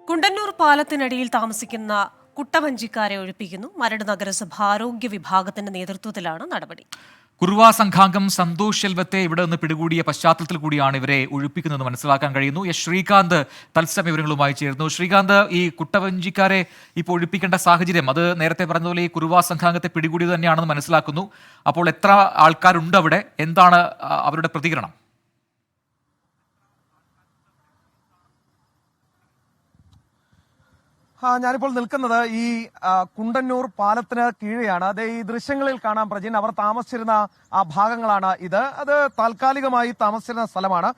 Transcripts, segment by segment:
കുണ്ടന്നൂർ പാലത്തിനടിയിൽ താമസിക്കുന്ന കുട്ടവഞ്ചിക്കാരെ ഒഴിപ്പിക്കുന്നു. മരട് നഗരസഭ ആരോഗ്യ വിഭാഗത്തിന്റെ നേതൃത്വത്തിലാണ് നടപടി. കുറുവാ സംഘാംഗം സന്തോഷ് ശെൽവത്തെ ഇവിടെ നിന്ന് പിടികൂടിയ പശ്ചാത്തലത്തിൽ കൂടിയാണ് ഇവരെ ഒഴിപ്പിക്കുന്നത് മനസ്സിലാക്കാൻ കഴിയുന്നു. ശ്രീകാന്ത് തത്സമയ വിവരങ്ങളുമായി ചേർന്നു. ശ്രീകാന്ത്, ഈ കുട്ടവഞ്ചിക്കാരെ ഇപ്പോൾ ഒഴിപ്പിക്കേണ്ട സാഹചര്യം അത് നേരത്തെ പറഞ്ഞതുപോലെ ഈ കുറുവാ സംഘാംഗത്തെ പിടികൂടിയത് തന്നെയാണെന്ന് മനസ്സിലാക്കുന്നു. അപ്പോൾ എത്ര ആൾക്കാരുണ്ട് അവിടെ, എന്താണ് അവരുടെ പ്രതികരണം? ഞാനിപ്പോൾ നിൽക്കുന്നത് ഈ കുണ്ടന്നൂർ പാലത്തിന് കീഴെയാണ്. അത് ഈ ദൃശ്യങ്ങളിൽ കാണാൻ പ്രജിൻ, അവർ താമസിച്ചിരുന്ന ആ ഭാഗങ്ങളാണ് ഇത്. അത് താൽക്കാലികമായി താമസിച്ചിരുന്ന സ്ഥലമാണ്.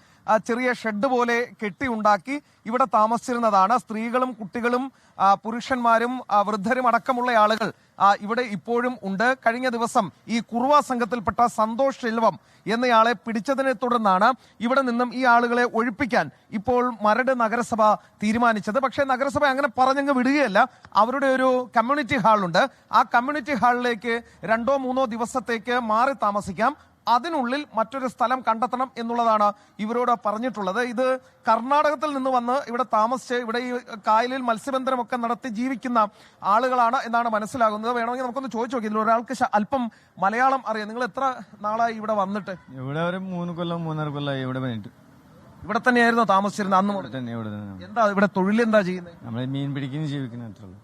ചെറിയ ഷെഡ് പോലെ കെട്ടിയുണ്ടാക്കി ഇവിടെ താമസിച്ചിരുന്നതാണ്. സ്ത്രീകളും കുട്ടികളും പുരുഷന്മാരും വൃദ്ധരും അടക്കമുള്ള ആളുകൾ ഇവിടെ ഇപ്പോഴും ഉണ്ട്. കഴിഞ്ഞ ദിവസം ഈ കുറുവ സംഘത്തിൽപ്പെട്ട സന്തോഷ് ശെൽവം എന്നയാളെ പിടിച്ചതിനെ തുടർന്നാണ് ഇവിടെ നിന്നും ഈ ആളുകളെ ഒഴിപ്പിക്കാൻ ഇപ്പോൾ മരട് നഗരസഭ തീരുമാനിച്ചത്. പക്ഷേ നഗരസഭ അങ്ങനെ പറഞ്ഞങ്ങ് വിടുകയല്ല. അവരുടെ ഒരു കമ്മ്യൂണിറ്റി ഹാളുണ്ട്. ആ കമ്മ്യൂണിറ്റി ഹാളിലേക്ക് 2-3 ദിവസത്തേക്ക് മാറി താമസിക്കാം. അതിനുള്ളിൽ മറ്റൊരു സ്ഥലം കണ്ടെത്തണം എന്നുള്ളതാണ് ഇവരോട് പറഞ്ഞിട്ടുള്ളത്. ഇത് കർണാടകത്തിൽ നിന്ന് വന്ന് ഇവിടെ താമസിച്ച് ഇവിടെ ഈ കായലിൽ മത്സ്യബന്ധനമൊക്കെ നടത്തി ജീവിക്കുന്ന ആളുകളാണ് എന്നാണ് മനസ്സിലാകുന്നത്. വേണമെങ്കിൽ നമുക്കൊന്ന് ചോദിച്ചു നോക്കി, ഇതിൽ ഒരാൾക്ക് അല്പം മലയാളം അറിയാം. നിങ്ങൾ എത്ര നാളായി ഇവിടെ വന്നിട്ട്? ഇവിടെ ഒരു 3-3.5 കൊല്ലമായി ഇവിടെ വന്നിട്ട്. ഇവിടെ തന്നെയായിരുന്നു താമസിച്ചിരുന്നത് അന്ന് മുതൽ? എന്താ ഇവിടെ തൊഴിൽ എന്താ ചെയ്യുന്നത്? നമ്മളെ മീൻ പിടിക്കുന്നു, ജീവിക്കുന്നു.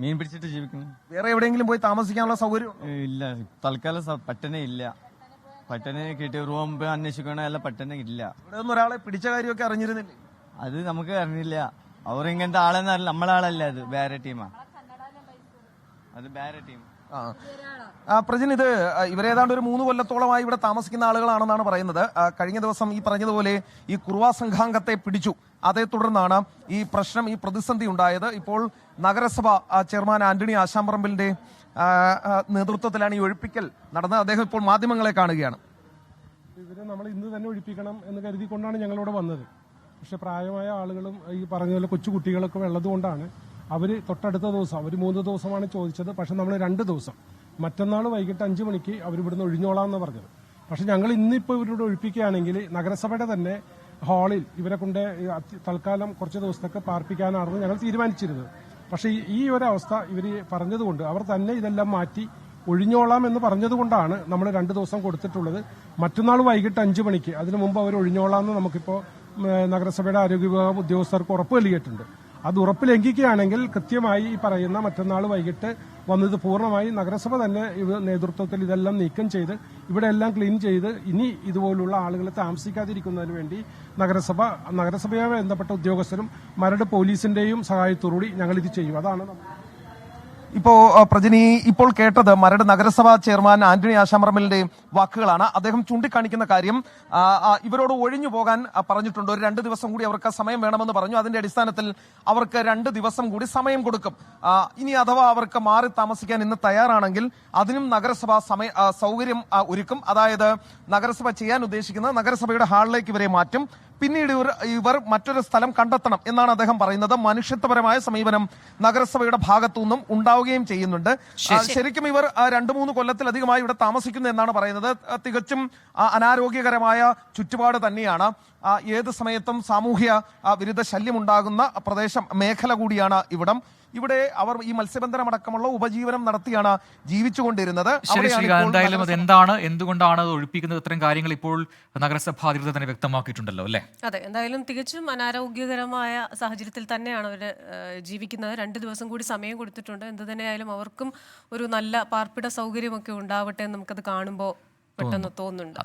മീൻ പിടിച്ചിട്ട് ജീവിക്കുന്നു. വേറെ എവിടെയെങ്കിലും പോയി താമസിക്കാനുള്ള സൗകര്യം ഇല്ല. തൽക്കാലം പട്ടണേ ഇല്ല. പട്ടനെ കിട്ടിയ റൂം അന്വേഷിക്കണ അല്ല, പട്ടനെ ഇല്ല. ഇവിടെ ഒന്നും ഒരാളെ പിടിച്ച കാര്യമൊക്കെ അറിഞ്ഞിരുന്നില്ലേ? അത് നമുക്ക് അറിഞ്ഞില്ല. അവർ ഇങ്ങനത്തെ ആളെന്ന് അറിയില്ല. നമ്മളാളല്ല, അത് വേറെ ടീമാ. അത് വേറെ ടീം. പ്രജിൻ, ഇത് ഇവരേതാണ്ട് ഒരു 3 കൊല്ലത്തോളമായി ഇവിടെ താമസിക്കുന്ന ആളുകളാണെന്നാണ് പറയുന്നത്. കഴിഞ്ഞ ദിവസം ഈ പറഞ്ഞതുപോലെ ഈ കുറുവാ സംഘാംഗത്തെ പിടിച്ചു. അതേ തുടർന്നാണ് ഈ പ്രശ്നം, ഈ പ്രതിസന്ധി ഉണ്ടായത്. ഇപ്പോൾ നഗരസഭ ചെയർമാൻ ആന്റണി ആശാമ്പറമ്പിലിന്റെ നേതൃത്വത്തിലാണ് ഈ ഒഴിപ്പിക്കൽ നടന്നത്. അദ്ദേഹം ഇപ്പോൾ മാധ്യമങ്ങളെ കാണുകയാണ്. ഇവരെ നമ്മൾ ഇന്ന് തന്നെ ഒഴിപ്പിക്കണം എന്ന് കരുതിക്കൊണ്ടാണ് ഞങ്ങളിവിടെ വന്നത്. പക്ഷെ പ്രായമായ ആളുകളും ഈ പറഞ്ഞ പോലെ കൊച്ചുകുട്ടികളൊക്കെ ഉള്ളതുകൊണ്ടാണ് അവർ തൊട്ടടുത്ത ദിവസം, അവർ 3 ദിവസമാണ് ചോദിച്ചത്. പക്ഷെ നമ്മൾ 2 ദിവസം, മറ്റന്നാൾ വൈകിട്ട് 5 മണിക്ക് അവർ ഇവിടുന്ന് ഒഴിഞ്ഞോളാമെന്ന് പറഞ്ഞത്. പക്ഷെ ഞങ്ങൾ ഇന്നിപ്പോൾ ഇവരോട് ഒഴിപ്പിക്കുകയാണെങ്കിൽ നഗരസഭയുടെ തന്നെ ഹാളിൽ ഇവരെ കൊണ്ട് തൽക്കാലം കുറച്ച് ദിവസത്തേക്ക് പാർപ്പിക്കാനാണെന്ന് ഞങ്ങൾ തീരുമാനിച്ചിരുന്നത്. പക്ഷേ ഈ ഒരു അവസ്ഥ ഇവർ പറഞ്ഞതുകൊണ്ട് അവർ തന്നെ ഇതെല്ലാം മാറ്റി ഒഴിഞ്ഞോളാം എന്ന് പറഞ്ഞതുകൊണ്ടാണ് നമ്മൾ 2 ദിവസം കൊടുത്തിട്ടുള്ളത്. മറ്റന്നാൾ വൈകിട്ട് 5 മണിക്ക്, അതിനു മുമ്പ് അവർ ഒഴിഞ്ഞോളാം എന്ന് നമുക്കിപ്പോൾ നഗരസഭയുടെ ആരോഗ്യ വിഭാഗം ഉദ്യോഗസ്ഥർക്ക് ഉറപ്പ് നൽകിയിട്ടുണ്ട്. അത് ഉറപ്പ് ലംഘിക്കുകയാണെങ്കിൽ കൃത്യമായി ഈ പറയുന്ന മറ്റന്നാൾ വൈകിട്ട് വന്നത് പൂർണ്ണമായി നഗരസഭ തന്നെ നേതൃത്വത്തിൽ ഇതെല്ലാം നീക്കം ചെയ്ത് ഇവിടെ എല്ലാം ക്ലീൻ ചെയ്ത് ഇനി ഇതുപോലുള്ള ആളുകളെ താമസിക്കാതിരിക്കുന്നതിന് വേണ്ടി നഗരസഭയുമായി ബന്ധപ്പെട്ട ഉദ്യോഗസ്ഥരും മരട് പോലീസിന്റെയും സഹായത്തോടുകൂടി ഞങ്ങൾ ഇത് ചെയ്യും. അതാണ് പ്രജനി ഇപ്പോൾ കേട്ടത് മരട് നഗരസഭാ ചെയർമാൻ ആന്റണി ആശാമ്പറമ്പിലിന്റെ വാക്കുകളാണ്. അദ്ദേഹം ചൂണ്ടിക്കാണിക്കുന്ന കാര്യം, ഇവരോട് ഒഴിഞ്ഞു പോകാൻ പറഞ്ഞിട്ടുണ്ട്. ഒരു 2 ദിവസം കൂടി അവർക്ക് സമയം വേണമെന്ന് പറഞ്ഞു. അതിന്റെ അടിസ്ഥാനത്തിൽ അവർക്ക് 2 ദിവസം കൂടി സമയം കൊടുക്കും. ഇനി അഥവാ അവർക്ക് മാറി താമസിക്കാൻ ഇന്ന് തയ്യാറാണെങ്കിൽ അതിനും നഗരസഭ സൗകര്യം ഒരുക്കും. അതായത് നഗരസഭ ചെയ്യാൻ ഉദ്ദേശിക്കുന്നത് നഗരസഭയുടെ ഹാളിലേക്ക് ഇവരെ മാറ്റും. പിന്നീട് ഇവർ മറ്റൊരു സ്ഥലം കണ്ടെത്തണം എന്നാണ് അദ്ദേഹം പറയുന്നത്. മനുഷ്യത്വപരമായ സമീപനം നഗരസഭയുടെ ഭാഗത്തുനിന്നും ഉണ്ടാവുകയും ചെയ്യുന്നുണ്ട്. ശരിക്കും ഇവർ 2-3 കൊല്ലത്തിലധികമായി ഇവിടെ താമസിക്കുന്നു എന്നാണ് പറയുന്നത്. തികച്ചും അനാരോഗ്യകരമായ ചുറ്റുപാട് തന്നെയാണ്. ഏത് സമയത്തും സാമൂഹ്യ വിരുദ്ധ ശല്യം ഉണ്ടാകുന്ന മേഖല കൂടിയാണ് ഇവിടം. ഇവിടെ അവർ ഈ മത്സ്യബന്ധനം അടക്കമുള്ള ഉപജീവനം നടത്തിയാണ് ജീവിച്ചുകൊണ്ടിരുന്നത്. എന്തായാലും അത് എന്താണ്, എന്തുകൊണ്ടാണ് അത് ഒഴിപ്പിക്കുന്നത്, ഇത്തരം കാര്യങ്ങൾ ഇപ്പോൾ നഗരസഭ അധികൃതർ തന്നെ വ്യക്തമാക്കിയിട്ടുണ്ടല്ലോ അല്ലേ? അതെ, എന്തായാലും തികച്ചും അനാരോഗ്യകരമായ സാഹചര്യത്തിൽ തന്നെയാണ് അവർ ജീവിക്കുന്നത്. 2 ദിവസം കൂടി സമയം കൊടുത്തിട്ടുണ്ട്. എന്ത് തന്നെയായാലും അവർക്കും ഒരു നല്ല പാർപ്പിട സൗകര്യമൊക്കെ ഉണ്ടാവട്ടെ എന്ന് നമുക്കത് കാണുമ്പോൾ പെട്ടെന്ന് തോന്നുന്നുണ്ട്.